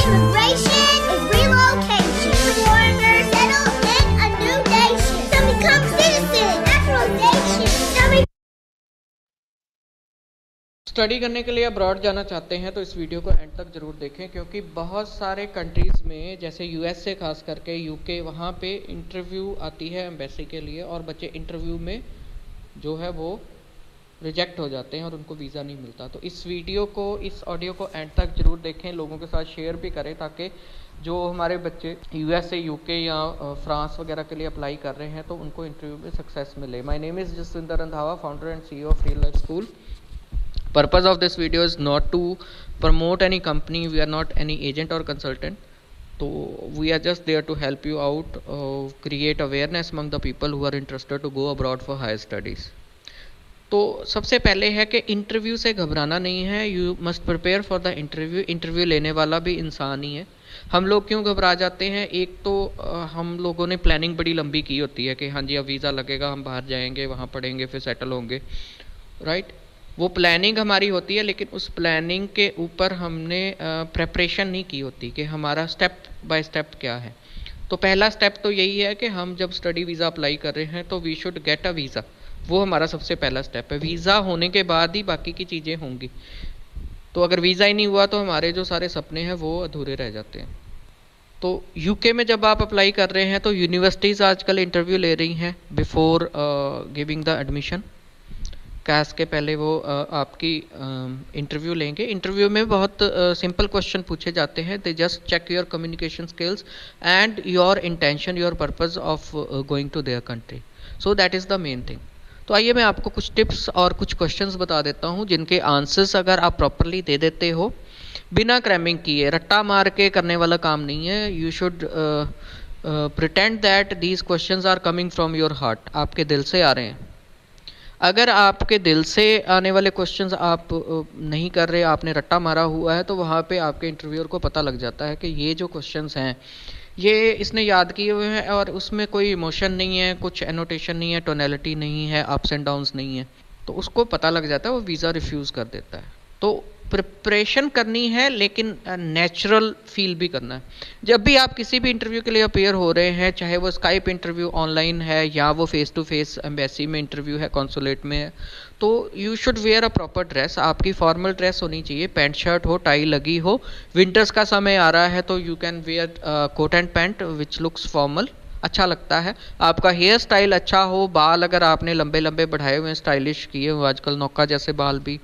Immigration is relocation. Foreigners settle in a new nation. Some become citizens. Naturalization. Study करने के लिए abroad जाना चाहते हैं तो इस वीडियो को एंड तक ज़रूर देखें, क्योंकि बहुत सारे कंट्रीज़ में जैसे यूएसए खास करके यूके, वहाँ पे इंटरव्यू आती है एम्बेसी के लिए और बच्चे इंटरव्यू में जो है वो रिजेक्ट हो जाते हैं और उनको वीज़ा नहीं मिलता। तो इस ऑडियो को एंड तक ज़रूर देखें, लोगों के साथ शेयर भी करें ताकि जो हमारे बच्चे यूएसए, यूके या फ्रांस वगैरह के लिए अप्लाई कर रहे हैं तो उनको इंटरव्यू में सक्सेस मिले। My name is Jaswinder Randhawa, founder and CEO of real life school. Purpose of this video is not to promote any company. We are not any agent or consultant. So we are just there to help you out, create awareness among the people who are interested to go abroad for higher studies. तो सबसे पहले है कि interview से घबराना नहीं है। You must prepare for the interview. Interview लेने वाला भी इंसान ही है। हम लोग क्यों घबरा जाते हैं? एक तो हम लोगों ने प्लानिंग बड़ी लंबी की होती है कि हाँ जी अब वीज़ा लगेगा, हम बाहर जाएंगे, वहाँ पढ़ेंगे, फिर सेटल होंगे, राइट। वो प्लानिंग हमारी होती है, लेकिन उस प्लानिंग के ऊपर हमने प्रेपरेशन नहीं की होती कि हमारा स्टेप बाय स्टेप क्या है। तो पहला स्टेप तो यही है कि हम जब स्टडी वीज़ा अप्लाई कर रहे हैं तो we should get a visa. वो हमारा सबसे पहला स्टेप है। वीज़ा होने के बाद ही बाकी की चीज़ें होंगी। तो अगर वीज़ा ही नहीं हुआ तो हमारे जो सारे सपने हैं वो अधूरे रह जाते हैं। तो यूके में जब आप अप्लाई कर रहे हैं तो यूनिवर्सिटीज़ आजकल इंटरव्यू ले रही हैं बिफोर गिविंग द एडमिशन। कैस के पहले वो आपकी इंटरव्यू लेंगे। इंटरव्यू में बहुत सिंपल क्वेश्चन पूछे जाते हैं। They just check your communication skills and your intention, your purpose of going to their country. So that is the main thing. तो आइए मैं आपको कुछ टिप्स और कुछ क्वेश्चंस बता देता हूँ जिनके आंसर्स अगर आप प्रॉपरली दे देते हो बिना क्रैमिंग किए, रट्टा मार के करने वाला काम नहीं है। You should pretend that these questions are coming from your heart. आपके दिल से आ रहे हैं। अगर आपके दिल से आने वाले क्वेश्चंस आप नहीं कर रहे, आपने रट्टा मारा हुआ है, तो वहाँ पे आपके इंटरव्यूअर को पता लग जाता है कि ये जो क्वेश्चंस हैं ये इसने याद किए हुए हैं और उसमें कोई इमोशन नहीं है, कुछ एनोटेशन नहीं है, टोनैलिटी नहीं है, अप्स एंड डाउन्स नहीं है। तो उसको पता लग जाता है, वो वीज़ा रिफ्यूज़ कर देता है। तो प्रिपरेशन करनी है, लेकिन नेचुरल फील भी करना है। जब भी आप किसी भी इंटरव्यू के लिए अपेयर हो रहे हैं, चाहे वो स्काइप इंटरव्यू ऑनलाइन है या वो फेस टू फेस एम्बेसी में इंटरव्यू है, कॉन्सुलेट में है, तो you should wear a proper dress. आपकी फॉर्मल ड्रेस होनी चाहिए, पैंट शर्ट हो, टाई लगी हो। विंटर्स का समय आ रहा है तो you can wear coat and pant which looks formal, अच्छा लगता है। आपका हेयर स्टाइल अच्छा हो, बाल अगर आपने लंबे लंबे बढ़ाए हुए हैं, स्टाइलिश किए हुए, आजकल नौका जैसे बाल भी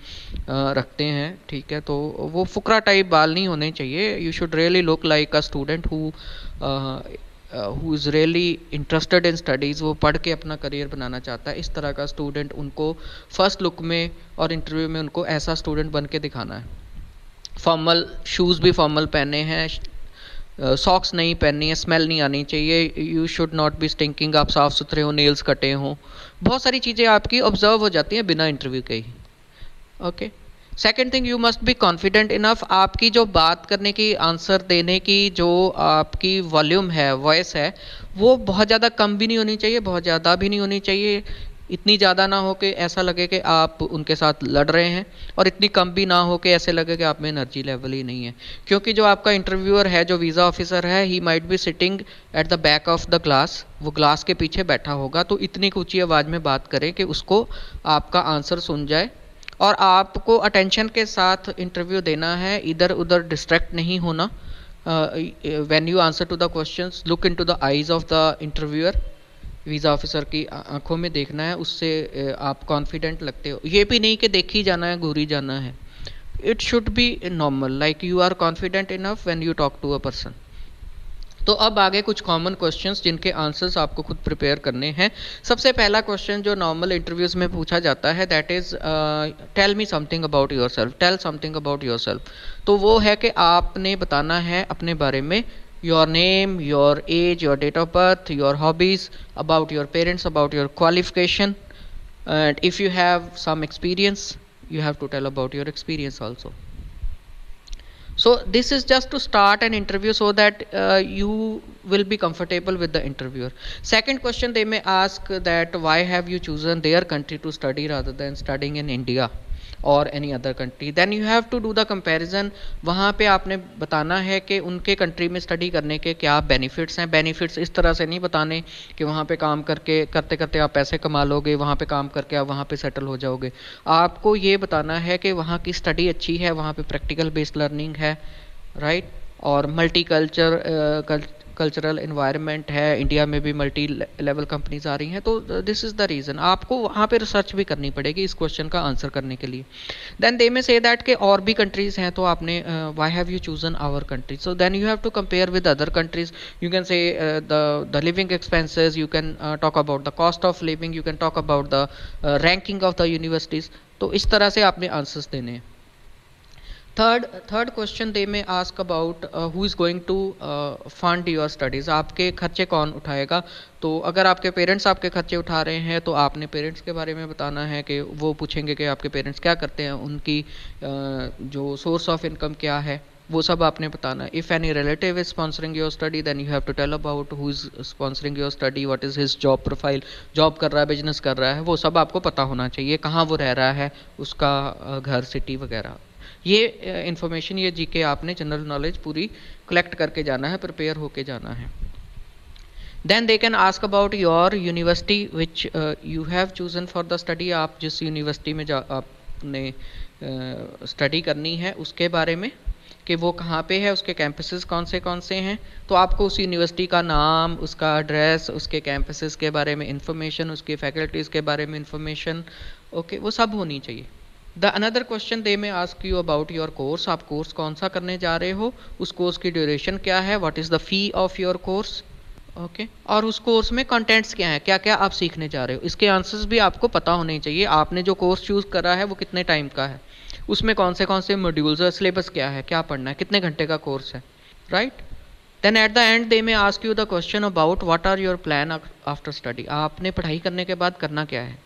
रखते हैं, ठीक है, तो वो फुकरा टाइप बाल नहीं होने चाहिए। You should really look like a student who is really interested in studies. वो पढ़ के अपना करियर बनाना चाहता है। इस तरह का स्टूडेंट उनको फर्स्ट लुक में और इंटरव्यू में उनको ऐसा स्टूडेंट बन के दिखाना है। फॉर्मल शूज़ भी फॉर्मल पहने हैं, सॉक्स नहीं पहननी है, स्मेल नहीं आनी चाहिए। You should not be stinking, आप साफ़ सुथरे हो, नेल्स कटे हों। बहुत सारी चीज़ें आपकी ऑब्जर्व हो जाती हैं बिना इंटरव्यू के ही। Okay. Second thing, you must be confident enough. आपकी जो बात करने की, आंसर देने की जो आपकी वॉल्यूम है, वॉइस है, वो बहुत ज़्यादा कम भी नहीं होनी चाहिए, बहुत ज़्यादा भी नहीं होनी चाहिए। इतनी ज़्यादा ना हो कि ऐसा लगे कि आप उनके साथ लड़ रहे हैं, और इतनी कम भी ना हो कि ऐसे लगे कि आप में एनर्जी लेवल ही नहीं है। क्योंकि जो आपका इंटरव्यूअर है, जो वीज़ा ऑफिसर है, he might be sitting at the back of the class. वो ग्लास के पीछे बैठा होगा। तो इतनी ऊंची आवाज़ में बात करें कि उसको आपका आंसर सुन जाए। और आपको अटेंशन के साथ इंटरव्यू देना है, इधर उधर डिस्ट्रैक्ट नहीं होना। When you answer to the questions, look into the eyes of the interviewer. Visa officer की आंखों में देखना है, उससे आप कॉन्फिडेंट लगते हो। ये भी नहीं कि देखी जाना है, घूरी जाना है। It should be normal, like you are confident enough when you talk to a person. तो अब आगे कुछ कॉमन क्वेश्चंस जिनके आंसर्स आपको खुद प्रिपेयर करने हैं। सबसे पहला क्वेश्चन जो नॉर्मल इंटरव्यूज़ में पूछा जाता है, that is tell me something about yourself, tell something about yourself. तो वो है कि आपने बताना है अपने बारे में, your name, your age, your date of birth, your hobbies, about your parents, about your qualification, and if you have some experience, you have to tell about your experience also. So this is just to start an interview so that you will be comfortable with the interviewer. Second question they may ask that why have you chosen their country to study rather than studying in India? और any other country. Then you have to do the comparison. वहाँ पे आपने बताना है कि उनके country में study करने के क्या बेनिफिट्स हैं। बेनिफिट्स इस तरह से नहीं बताने कि वहाँ पे काम करके करते करते आप पैसे कमा लोगे, वहाँ पे काम करके आप वहाँ पे सेटल हो जाओगे। आपको ये बताना है कि वहाँ की स्टडी अच्छी है, वहाँ पे प्रैक्टिकल बेस्ड लर्निंग है, राइट, और मल्टी कल्चरल इन्वायरमेंट है। इंडिया में भी मल्टी लेवल कंपनीज आ रही हैं, तो दिस इज़ द रीज़न। आपको वहाँ पे रिसर्च भी करनी पड़ेगी इस क्वेश्चन का आंसर करने के लिए। देन दे में से दैट के और भी कंट्रीज़ हैं, तो आपने why have you chosen our country, so then you have to compare with other countries. You can say the living expenses, you can talk about the cost of living, you can talk about the ranking of the universities. तो इस तरह से आपने answers देने हैं। Third question they may ask about who is going to fund your studies. आपके खर्चे कौन उठाएगा। तो अगर आपके पेरेंट्स आपके खर्चे उठा रहे हैं तो आपने पेरेंट्स के बारे में बताना है कि वो पूछेंगे कि आपके पेरेंट्स क्या करते हैं, उनकी जो सोर्स ऑफ इनकम क्या है, वो सब आपने बताना है। If any relative is sponsoring your study then you have to tell about who is sponsoring your study, what is his job profile, job कर रहा है, बिजनेस कर रहा है, वो सब आपको पता होना चाहिए। कहाँ वो रह रहा है, उसका घर, सिटी वगैरह। ये इंफॉर्मेशन, ये जीके आपने जनरल नॉलेज पूरी कलेक्ट करके जाना है, प्रिपेयर होके जाना है। Then they can ask about your university which you have chosen for the study. आप जिस यूनिवर्सिटी में आपने स्टडी करनी है उसके बारे में, कि वो कहाँ पे है, उसके कैंपसेस कौन से हैं। तो आपको उस यूनिवर्सिटी का नाम, उसका एड्रेस, उसके कैंपसेस के बारे में इंफॉर्मेशन, उसकी फैकल्टीज़ के बारे में इंफॉर्मेशन, ओके, वो सब होनी चाहिए। The another question they may ask you about your course. आप कोर्स कौन सा करने जा रहे हो, उस कोर्स की ड्यूरेशन क्या है, what is the fee of your course, okay, और उस कोर्स में कंटेंट्स क्या है, क्या क्या आप सीखने जा रहे हो। इसके आंसर्स भी आपको पता होने चाहिए। आपने जो कोर्स चूज़ करा है वो कितने टाइम का है, उसमें कौन से मॉड्यूल्स है, सिलेबस क्या है, क्या पढ़ना है, कितने घंटे का कोर्स है, right. Then at the end they may ask you the question about what are your plan after study. आपने पढ़ाई करने के बाद करना क्या है।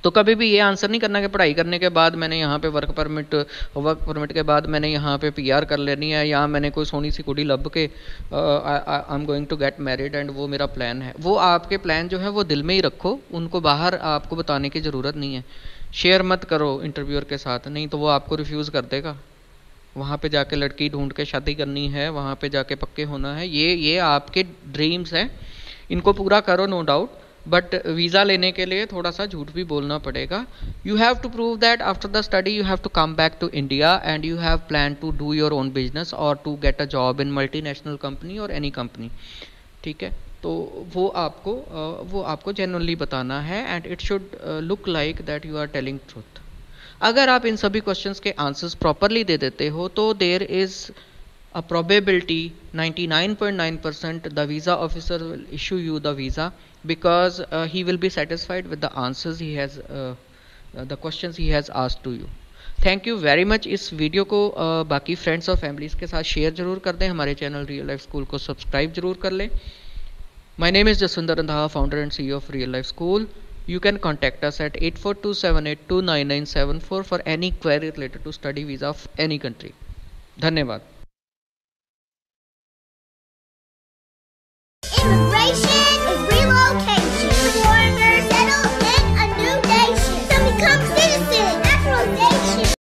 तो कभी भी ये आंसर नहीं करना कि पढ़ाई करने के बाद मैंने यहाँ पे वर्क परमिट के बाद मैंने यहाँ पे PR कर लेनी है, या मैंने कोई सोनी सी कुड़ी लब के I am going to get married and वो मेरा प्लान है। वो आपके प्लान जो है वो दिल में ही रखो, उनको बाहर आपको बताने की ज़रूरत नहीं है। शेयर मत करो इंटरव्यूअर के साथ, नहीं तो वो आपको रिफ्यूज़ कर देगा। वहाँ पे जाके लड़की ढूंढ के शादी करनी है, वहाँ पे जाके पक्के होना है, ये आपके ड्रीम्स हैं, इनको पूरा करो नो डाउट। बट वीज़ा लेने के लिए थोड़ा सा झूठ भी बोलना पड़ेगा। You have to prove that after the study you have to come back to India and you have plan to do your own business और to get a job in multinational company और any company, ठीक है। तो वो आपको genuinely बताना है and it should look like that you are telling truth. अगर आप इन सभी क्वेश्चंस के आंसर्स प्रॉपरली दे देते हो तो there is a probability 99.9% the visa officer will issue you the visa because he will be satisfied with the answers he has the questions he has asked to you. Thank you very much. इस video को बाकी friends और families के साथ share जरूर कर दें। हमारे चैनल रियल लाइफ स्कूल को सब्सक्राइब जरूर कर लें। My name is Jaswinder Randhawa, founder and CEO of real life school. You can contact us at 8427829974 for any query related to study visa of any country. धन्यवाद।